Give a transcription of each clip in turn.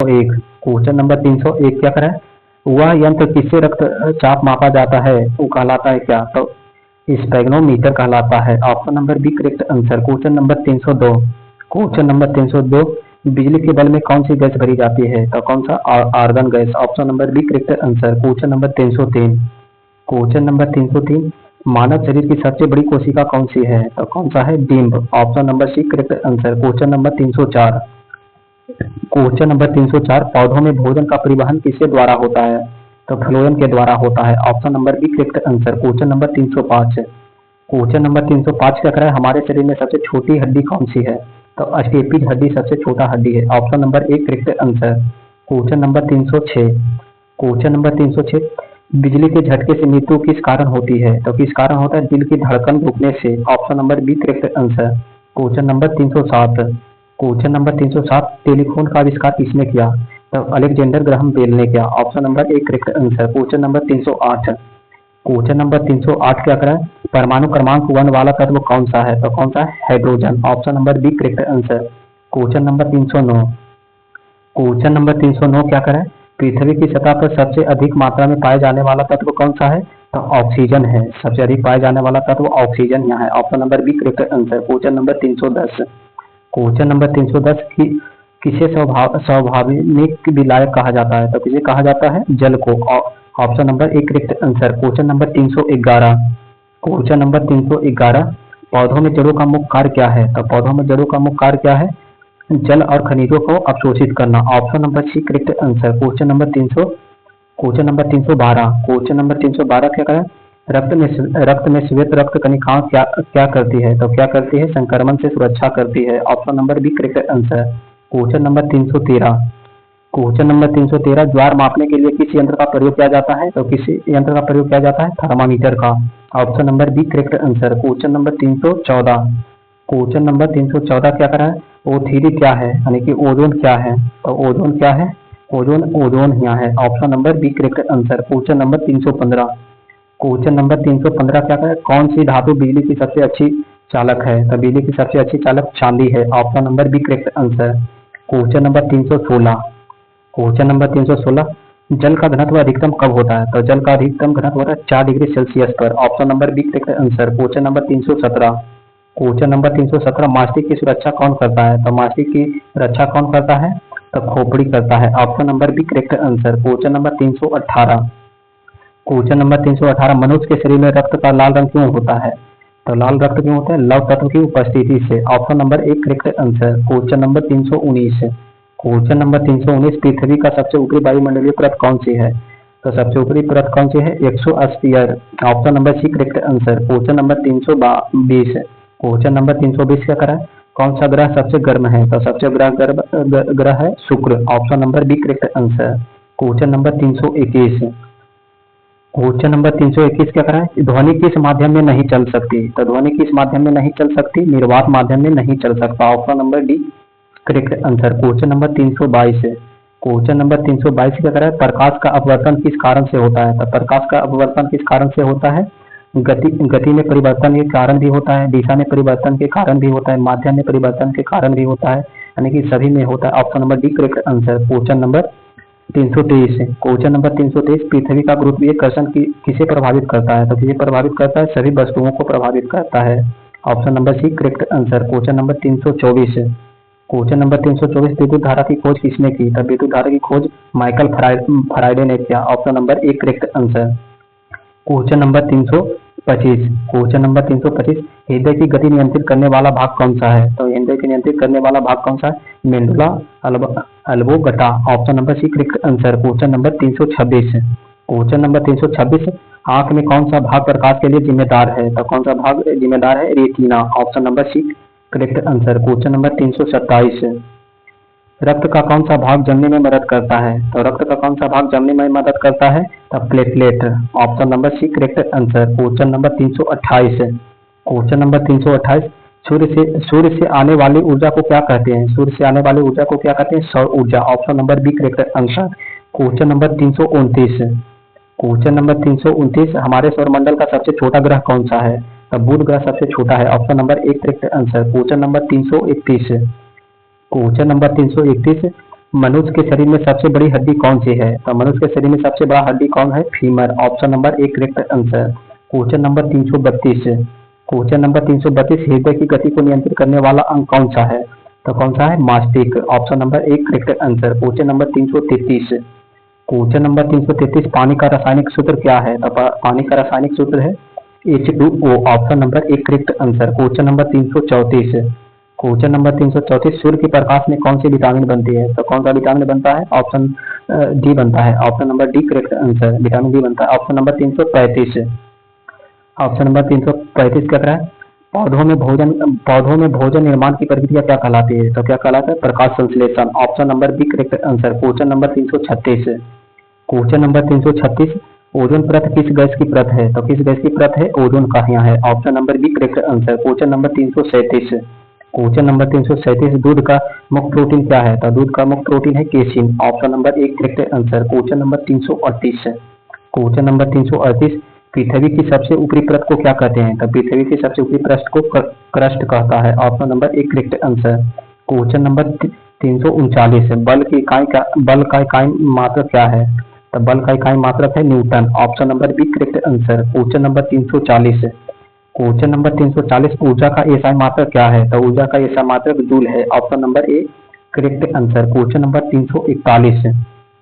301। Question number 301 क्या करें, वह यंत्र किससे रक्तचाप मापा जाता है, वो कहलाता है क्या, तो स्पेग्नोमीटर कहलाता है। Option number B correct answer. Question number 302। Question number 302, बिजली के बल्ब में कौन सी गैस भरी जाती है, तो कौन सा, argon gas. Option number B correct answer. Question number 303। Question number 303, मानव शरीर की सबसे बड़ी कोशिका कौन सी है, तो कौन सा है, डिम्ब। Option number C correct answer. Question number 304। Question number 304, पौधों में भोजन का परिवहन किसके द्वारा होता है, तो फ्लोएम के द्वारा होता है। Option number B correct answer. Question number 305। Question number 305 क्या करें, हमारे शरीर में सबसे छोटी हड्डी कौन सी है, तो स्टेपिज हड्डी सबसे छोटा हड्डी है। Option number A correct answer. Question number 306। Question number 306, बिजली के झटके से मृत्यु किस कारण होती है, तो किस कारण होता है, दिल की धड़कन रुकने से। Option number B correct answer. Question number 307। Question number 307, telephone का आविष्कार किसने किया, तो अलेक्जेंडर ग्राहम बेल ने किया। Option number A correct answer. Question number 308। Question number 308 क्या करें, परमाणु क्रमांक 1 वाला तत्व कौन सा है, तो कौन सा है, hydrogen. Option number B correct answer. Question number 309। Question number 309 क्या करें, पृथ्वी की सतह पर सबसे अधिक मात्रा में पाए जाने वाला तत्व कौन सा है, तो ऑक्सीजन है। सबसे अधिक पाए जाने वाला तत्व ऑक्सीजन यहाँ है। Option number B correct answer. Question number 310। Question number 310 की किसे स्वाभाविक विलायक कहा जाता है, तो किसे कहा जाता है, जल को। Option number A correct answer. Question number 311। Question number 311, पौधों में जड़ों का मुख्य कार्य क्या है, तो पौधों में जड़ों का मुख्य कार्य क्या है, जल और खनिजों को अवशोषित करना। Option number C correct answer. Question number 312। Question number 312 क्या करें, रक्त में श्वेत रक्त कणिकाएं क्या क्या करती है, तो क्या करती है, संक्रमण से सुरक्षा करती है। Option number B correct answer. Question number 313। Question number 313, ज्वार मापने के लिए किस यंत्र का प्रयोग किया जाता है, तो किस यंत्र का प्रयोग किया जाता है, थर्मामीटर का। Option number B correct answer. Question number 314। Question number 314 क्या करा है, O3 क्या है, यानी कि ओजोन क्या है, तो ओजोन क्या है, ओजोन यहाँ है। Option number B correct answer. Question number 315। Question number 315 क्या है, कौन सी धातु बिजली की सबसे अच्छी चालक है, तो बिजली की सबसे अच्छी चालक चांदी है। Option number B correct answer. Question number 316। Question number 316, जल का घनत्व अधिकतम कब होता है, तो जल का अधिकतम घनत्व होता है 4 डिग्री सेल्सियस पर। Option number B correct answer. Question number 317। Question number 317, मास्टिक की सुरक्षा कौन करता है, तो मास्टिक की रक्षा कौन करता है, तो खोपड़ी करता है। Option number B correct answer. Question number 318। Question number 318, मनुष्य के शरीर में रक्त का लाल रंग क्यों होता है, तो लाल रक्त क्यों होता है, लव तत्व की उपस्थिति से। ऑप्शन नंबर एक correct answer. Question number 319। Question number 319, पृथ्वी का सबसे ऊपरी वायुमंडलीय परत कौन सी है, तो सबसे ऊपरी परत कौन सी है, exosphere. Option number C correct answer. Question number 320। Question number 320 क्या करा है, कौन सा ग्रह सबसे गर्म है, तो सबसे ग्रह है शुक्र। Option number B correct answer. Question number 321। Question number 321 क्या करा है, ध्वनि किस माध्यम में नहीं चल सकती, तो ध्वनि किस माध्यम में नहीं चल सकती, निर्वात माध्यम में नहीं चल सकता। Option number D correct answer. Question number 322। Question number 322 क्या करा है, प्रकाश का अपवर्तन किस कारण से होता है, तो प्रकाश का अपवर्तन किस कारण से होता है, गति में परिवर्तन के कारण भी होता है, दिशा में परिवर्तन के कारण भी होता है, माध्यम में परिवर्तन के कारण भी होता है, यानी कि सभी में होता है। Option number D correct answer. Question number 323। Question number 323, पृथ्वी का गुरुत्वाकर्षण किसे प्रभावित करता है, तो किसे प्रभावित करता है, सभी वस्तुओं को प्रभावित करता है। Option number C correct answer. Question number 324। Question number 324, विद्युत धारा की खोज किसने की, तब विद्युत धारा की खोज माइकल फैराडे ने किया। ऑप्शन नंबर एक correct answer. Question number 325। Question number 325, हृदय की गति नियंत्रित करने वाला भाग कौन सा है, तो हृदय की नियंत्रित करने वाला भाग कौन सा है, medulla oblongata. Option number C correct answer. Question number 326। Question number 326, आंख में कौन सा भाग प्रकाश के लिए जिम्मेदार है, तो कौन सा भाग जिम्मेदार है, retina. Option number C correct answer. Question number 327, रक्त का कौन सा भाग जमने में मदद करता है, तो रक्त का कौन सा भाग जमने में मदद करता है, तो platelet. Option number C correct answer. Question number 328। Question number 328, सूर्य से आने वाली ऊर्जा को क्या कहते हैं, सूर्य से आने वाली ऊर्जा को क्या कहते हैं, सौर ऊर्जा। Option number B correct answer. Question number 329। Question number 329, हमारे सौरमंडल का सबसे छोटा ग्रह कौन सा है, तो बुध ग्रह सबसे छोटा है। ऑप्शन नंबर एक correct answer. Question number 331। Question number 331, मनुष्य के शरीर में सबसे बड़ी हड्डी कौन सी है? तो मनुष्य के शरीर में सबसे बड़ा हड्डी कौन है? Femur. Option number 1 correct answer. Question number 332। Question number 332, हृदय की गति को नियंत्रित करने वाला अंग कौन सा है? तो कौन सा है? मस्तिष्क। Option number 1 correct answer. Question number 333। Question number 333, पानी का रासायनिक सूत्र क्या है? तो पानी का रासायनिक सूत्र है H2O। Option number 1 correct answer. Question number 334। Question number 334, सूर्य के प्रकाश में कौन सी विटामिन बनती है? तो कौन सा विटामिन बनता है? ऑप्शन डी बनता है। Option number D correct answer, vitamin D बनता है। Option number 335। ऑप्शन नंबर 335 क्या कह रहा है? पौधों में भोजन निर्माण की प्रक्रिया क्या कहलाती है? तो क्या कहलाता है? प्रकाश संश्लेषण। Option number B correct answer. Question number 336। Question number 336, ozone परत किस गैस की परत है? तो किस गैस की परत है? ओजोन का यहाँ है। Option number B correct answer. Question number 337। Question number 337, दूध का मुख्य प्रोटीन क्या है? तो दूध का मुख्य प्रोटीन है casein. Option number 1 correct answer. Question number 338। Question number 338, पृथ्वी की सबसे ऊपरी परत को क्या कहते हैं? तो पृथ्वी की सबसे ऊपरी परत को क्रस्ट कहता है। Option number 1 correct answer. Question number 339, बल का इकाई मात्रक क्या है? तो बल का इकाई मात्रक है Newton. Option number B correct answer. Question number 340। Question number 340, ऊर्जा का एसआई मात्रक क्या है? तो ऊर्जा का एसआई मात्रक जूल है। Option number A correct answer. Question number 341।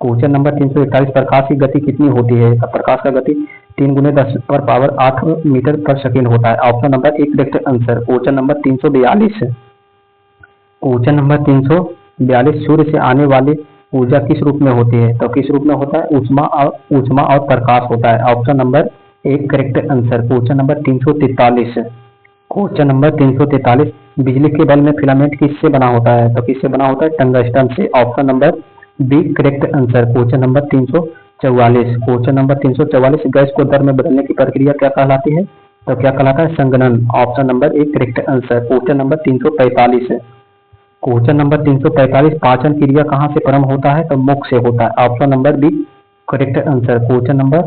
Question number 341, प्रकाश की गति कितनी होती है? तो प्रकाश का गति 3 × 10⁸ मीटर पर सेकेंड होता है। Option number 1 correct answer. Question number 342। Question number 342, सूर्य से आने वाली ऊर्जा किस रूप में होती है? तो किस रूप में होता है? ऊष्मा और प्रकाश होता है। Option number 1 correct answer. Question number 343। Question number 343, बिजली के बल्ब में फिलामेंट किससे बना होता है? तो किससे बना होता है? टंगस्टन से। Option number B correct answer. Question number 344। Question number 344, gas को द्रव में बदलने की प्रक्रिया क्या कहलाती है? तो क्या कहलाता है? संघनन। Option number 1 correct answer. Question number 345। Question number 345, पाचन क्रिया कहाँ से प्रारंभ होता है? तो मुख से होता है। Option number B correct answer. Question number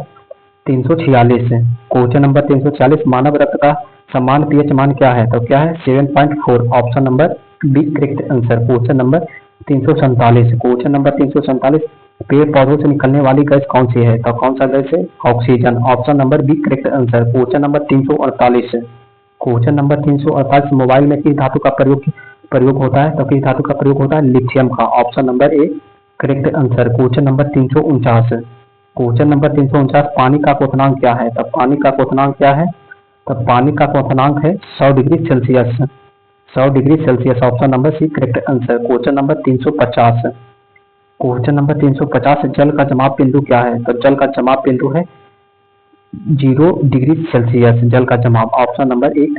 346। Question number 346, मानव रक्त का सामान्य पीएच मान क्या है? तो क्या है? 7.4। Option number B correct answer. Question number 347। Question number 347, पेड़ पौधों से निकलने वाली गैस कौन सी है? तो कौन सा गैस है? Oxygen. Option number B correct answer. Question number 348। Question number 348, mobile में किस धातु का प्रयोग होता है? तो किस धातु का प्रयोग होता है? लिथियम का। Option number A correct answer. Question number 349। Question number 349, पानी का क्वथनांक क्या है? तो पानी का क्वथनांक क्या है? तो पानी का क्वथनांक है 100 degree Celsius. 100 degree Celsius. Option number C correct answer. Question number 350। Question number 350, जल का जमाव बिंदु क्या है? तो जल का जमाव बिंदु है 0 डिग्री सेल्सियस। जल का जमाव। Option number 1